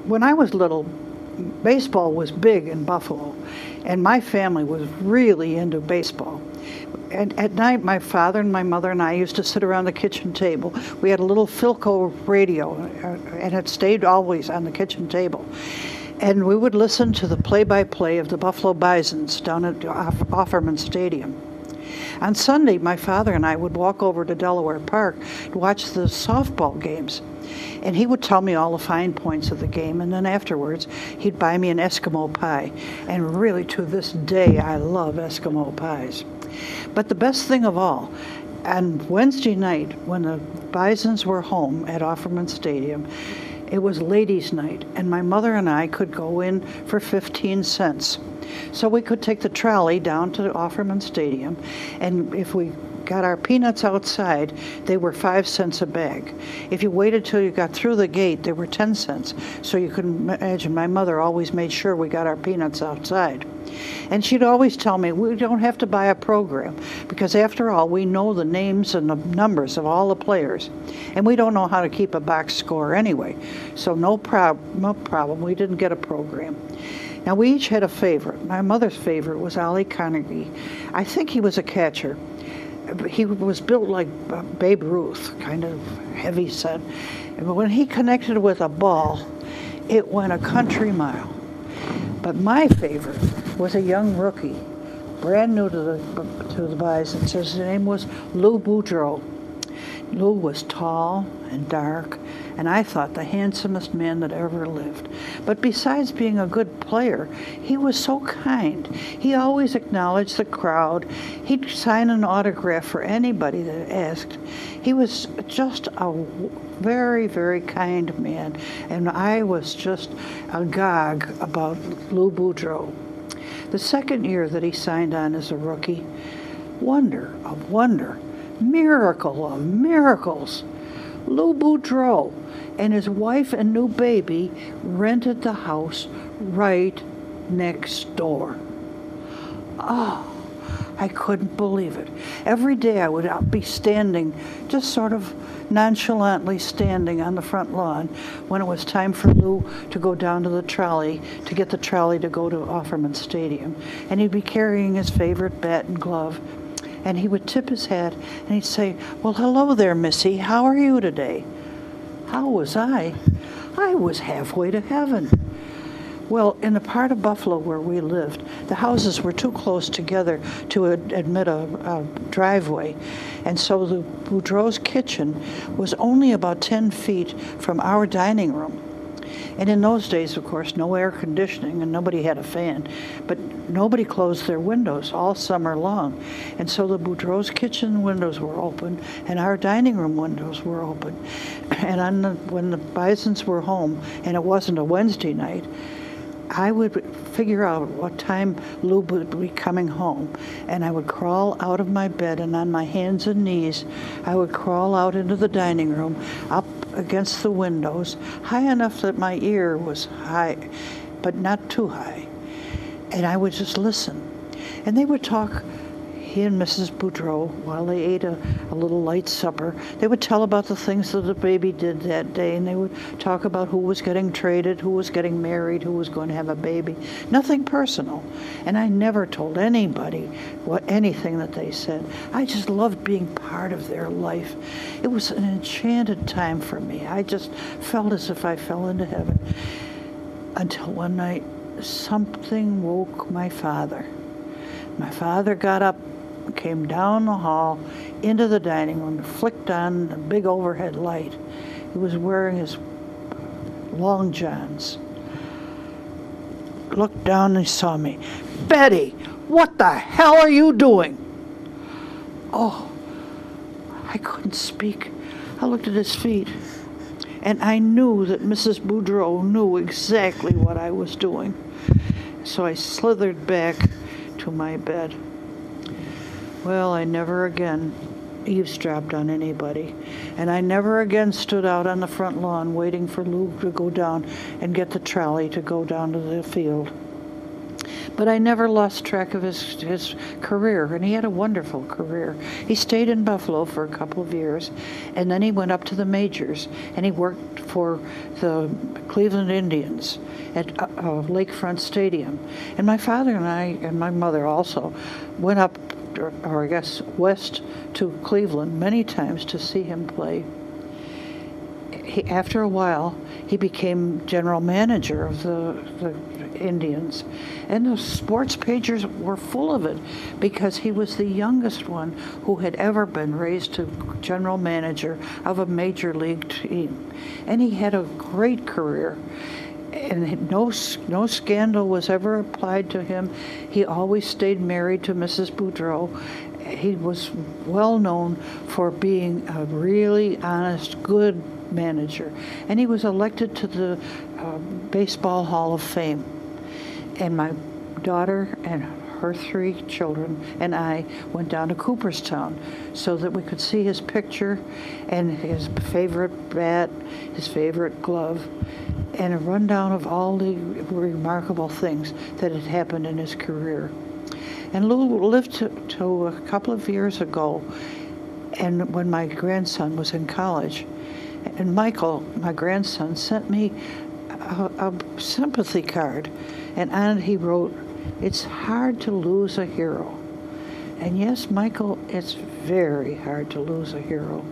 when I was little, baseball was big in Buffalo, and my family was really into baseball. And at night, my father and my mother and I used to sit around the kitchen table. We had a little Philco radio, and it stayed always on the kitchen table. And we would listen to the play-by-play of the Buffalo Bisons down at Offerman Stadium. On Sunday, my father and I would walk over to Delaware Park to watch the softball games. And he would tell me all the fine points of the game, and then afterwards, he'd buy me an Eskimo pie. And really, to this day, I love Eskimo pies. But the best thing of all, on Wednesday night, when the Bisons were home at Offerman Stadium, it was ladies' night, and my mother and I could go in for 15 cents. So we could take the trolley down to Offerman Stadium, and if we got our peanuts outside, they were 5 cents a bag. If you waited till you got through the gate, they were 10 cents. So you can imagine my mother always made sure we got our peanuts outside. And she'd always tell me, we don't have to buy a program, because after all, we know the names and the numbers of all the players. And we don't know how to keep a box score anyway. So no problem, we didn't get a program. Now we each had a favorite. My mother's favorite was Ollie Carnegie. I think he was a catcher. He was built like Babe Ruth, kind of heavy set. And when he connected with a ball, it went a country mile. But my favorite was a young rookie, brand new to the Bisons. His name was Lou Boudreau. Lou was tall and dark, and I thought the handsomest man that ever lived. But besides being a good player, he was so kind. He always acknowledged the crowd. He'd sign an autograph for anybody that asked. He was just a very, very kind man, and I was just agog about Lou Boudreau. The second year that he signed on as a rookie, wonder of wonder, miracle of miracles, Lou Boudreau and his wife and new baby rented the house right next door. Oh, I couldn't believe it. Every day I would be standing, just sort of nonchalantly standing on the front lawn when it was time for Lou to go down to the trolley, to get the trolley to go to Offerman Stadium. And he'd be carrying his favorite bat and glove. And he would tip his hat and he'd say, "Well, hello there, Missy. How are you today?" How was I? I was halfway to heaven. Well, in the part of Buffalo where we lived, the houses were too close together to admit a driveway. And so the Boudreau's kitchen was only about 10 feet from our dining room. And in those days, of course, no air conditioning and nobody had a fan. But nobody closed their windows all summer long. And so the Boudreau's kitchen windows were open and our dining room windows were open. And when the Bisons were home, and it wasn't a Wednesday night, I would figure out what time Lou would be coming home, and I would crawl out of my bed, and on my hands and knees, I would crawl out into the dining room, up against the windows, high enough that my ear was high, but not too high. And I would just listen. And they would talk, he and Mrs. Boudreau, while they ate a little light supper, they would tell about the things that the baby did that day, and they would talk about who was getting traded, who was getting married, who was going to have a baby. Nothing personal. And I never told anybody anything that they said. I just loved being part of their life. It was an enchanted time for me. I just felt as if I fell into heaven. Until one night, something woke my father. My father got up, came down the hall into the dining room, flicked on the big overhead light. He was wearing his long johns. Looked down and he saw me. "Betty, what the hell are you doing?" Oh, I couldn't speak. I looked at his feet, and I knew that Mrs. Boudreau knew exactly what I was doing. So I slithered back to my bed. Well, I never again eavesdropped on anybody, and I never again stood out on the front lawn waiting for Lou to go down and get the trolley to go down to the field. But I never lost track of his career, and he had a wonderful career. He stayed in Buffalo for a couple of years, and then he went up to the majors, and he worked for the Cleveland Indians at Lakefront Stadium. And my father and I, and my mother also, went up, or I guess west to Cleveland many times to see him play. After a while, he became general manager of the Indians, and the sports pages were full of it because he was the youngest one who had ever been raised to general manager of a major league team, and he had a great career. And no scandal was ever applied to him. He always stayed married to Mrs. Boudreau. He was well known for being a really honest, good manager. And he was elected to the Baseball Hall of Fame. And my daughter and her 3 children and I went down to Cooperstown so that we could see his picture and his favorite bat, his favorite glove, and a rundown of all the remarkable things that had happened in his career. And Lou lived to a couple of years ago, and when my grandson was in college. And Michael, my grandson, sent me a sympathy card, and on it he wrote, "It's hard to lose a hero." And yes, Michael, it's very hard to lose a hero.